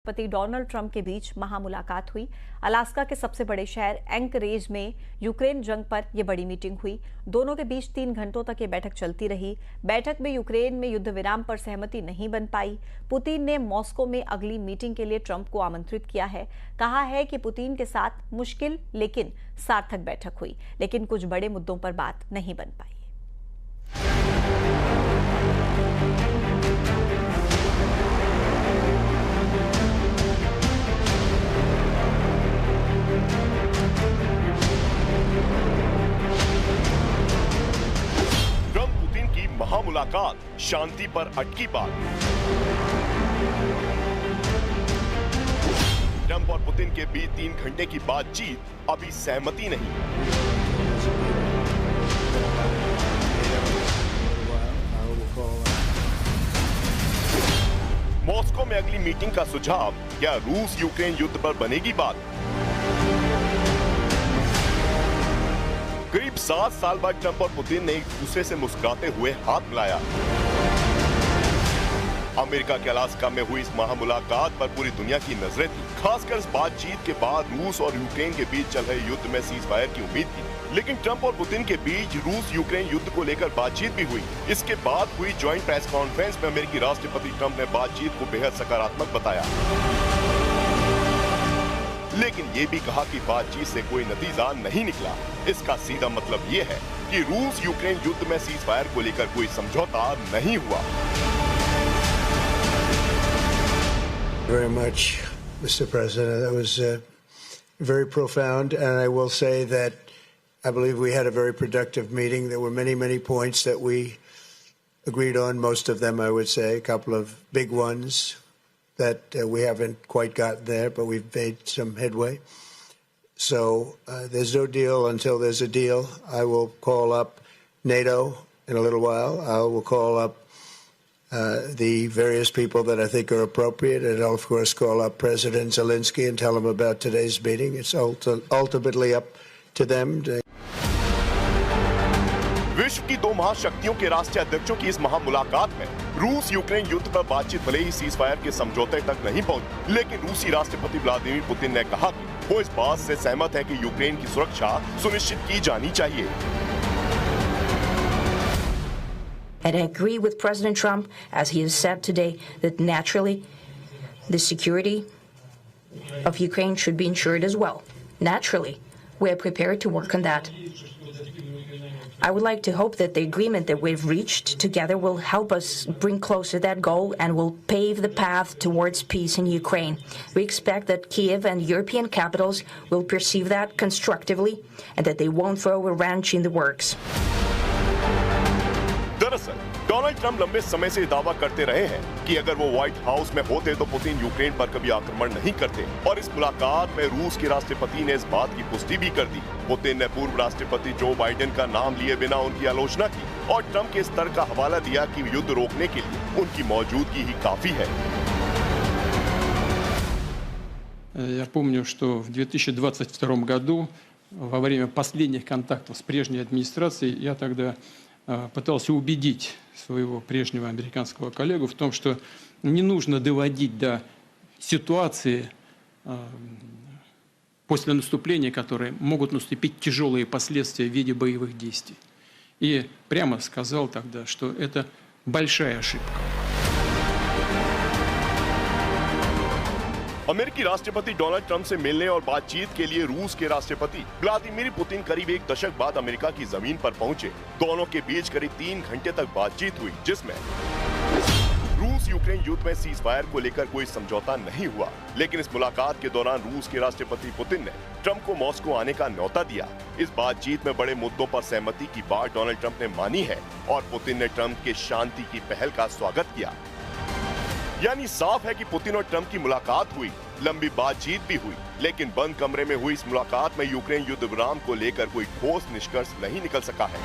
राष्ट्रपति Donald Trump के बीच महामुलाकात हुई। अलास्का के सबसे बड़े शहर एंकरेज में यूक्रेन जंग पर यह बड़ी मीटिंग हुई। दोनों के बीच 3 घंटों तक ये बैठक चलती रही। बैठक में यूक्रेन में युद्ध विराम पर सहमति नहीं बन पाई। पुतिन ने मॉस्को में अगली मीटिंग के लिए ट्रंप को आमंत्रित किया है। कहा है कि पुतिन के साथ मुश्किल लेकिन सार्थक बैठक हुई, लेकिन कुछ बड़े मुद्दों पर बात नहीं बन पाई। महामुलाकात, शांति पर अटकी बात। ट्रंप और पुतिन के बीच 3 घंटे की बातचीत, अभी सहमति नहीं। मॉस्को में अगली मीटिंग का सुझाव, क्या रूस यूक्रेन युद्ध पर बनेगी बात? करीब 7 साल बाद ट्रंप और पुतिन ने एक दूसरे से मुस्कुराते हुए हाथ मिलाया। अमेरिका के अलास्का में हुई इस महामुलाकात पर पूरी दुनिया की नजरें थी। खासकर इस बातचीत के बाद रूस और यूक्रेन के बीच चल रहे युद्ध में सीज फायर की उम्मीद थी। लेकिन ट्रंप और पुतिन के बीच रूस यूक्रेन युद्ध को लेकर बातचीत भी हुई। इसके बाद हुई ज्वाइंट प्रेस कॉन्फ्रेंस में अमेरिकी राष्ट्रपति ट्रंप ने बातचीत को बेहद सकारात्मक बताया, लेकिन ये भी कहा कि बातचीत से कोई नतीजा नहीं निकला। इसका सीधा मतलब ये है कि रूस यूक्रेन युद्ध में सीज फायर को लेकर कोई समझौता नहीं हुआ। Very much, Mr. President. That was very profound, and I will say that I believe we had a very productive meeting. There were many points that we agreed on. Most of them, I would say, a couple of big ones that we haven't quite gotten there, but we've made some headway. So there's no deal until there's a deal. I will call up NATO in a little while. I will call up the various people that I think are appropriate, and I'll of course call up President Zelensky and tell him about today's meeting. It's ultimately up to them. विश्व की 2 महाशक्तियों के राष्ट्रीय अध्यक्षों की इस महामुलाकात में रूस Ukraine युद्ध पर बातचीत भले ही सीज फायर के समझौते तक नहीं पहुंची, लेकिन रूसी राष्ट्रपति व्लादिमीर पुतिन ने कहा कि वो इस बात से सहमत है कि यूक्रेन की सुरक्षा सुनिश्चित की जानी चाहिए। And I agree with President Trump, as he has said today, that naturally the security of Ukraine should be ensured as well. Naturally, we are prepared to work on that. I would like to hope that the agreement that we've reached together will help us bring closer that goal and will pave the path towards peace in Ukraine. We expect that Kyiv and European capitals will perceive that constructively and that they won't throw a wrench in the works. दरअसल Donald Trump लंबे समय से दावा करते रहे हैं कि अगर वो व्हाइट हाउस में होते तो पुतिन यूक्रेन पर कभी आक्रमण नहीं करते, और इस मुलाकात में रूस के राष्ट्रपति ने इस बात की पुष्टि भी कर दी। पुतिन ने पूर्व राष्ट्रपति जो बाइडेन का नाम लिए बिना उनकी आलोचना की और ट्रंप के स्तर का हवाला दिया कि युद्ध रोकने के लिए उनकी मौजूदगी ही काफी है। Я помню, что в 2022 году, во время последних контактов с прежней администрацией, я тогда пытался убедить своего прежнего американского коллегу в том, что не нужно доводить до ситуации после наступления, которые могут наступить тяжелые последствия в виде боевых действий. И прямо сказал тогда, что это большая ошибка. अमेरिकी राष्ट्रपति डोनाल्ड ट्रंप से मिलने और बातचीत के लिए रूस के राष्ट्रपति व्लादिमीर पुतिन करीब 1 दशक बाद अमेरिका की जमीन पर पहुंचे। दोनों के बीच करीब 3 घंटे तक बातचीत हुई, जिसमें रूस यूक्रेन युद्ध में सीज फायर को लेकर कोई समझौता नहीं हुआ। लेकिन इस मुलाकात के दौरान रूस के राष्ट्रपति पुतिन ने ट्रंप को मॉस्को आने का न्योता दिया। इस बातचीत में बड़े मुद्दों पर सहमति की बात डोनाल्ड ट्रंप ने मानी है और पुतिन ने ट्रंप के शांति की पहल का स्वागत किया। यानी साफ है कि पुतिन और ट्रंप की मुलाकात हुई, लंबी बातचीत भी हुई, लेकिन बंद कमरे में हुई इस मुलाकात में यूक्रेन युद्ध विराम को लेकर कोई ठोस निष्कर्ष नहीं निकल सका है।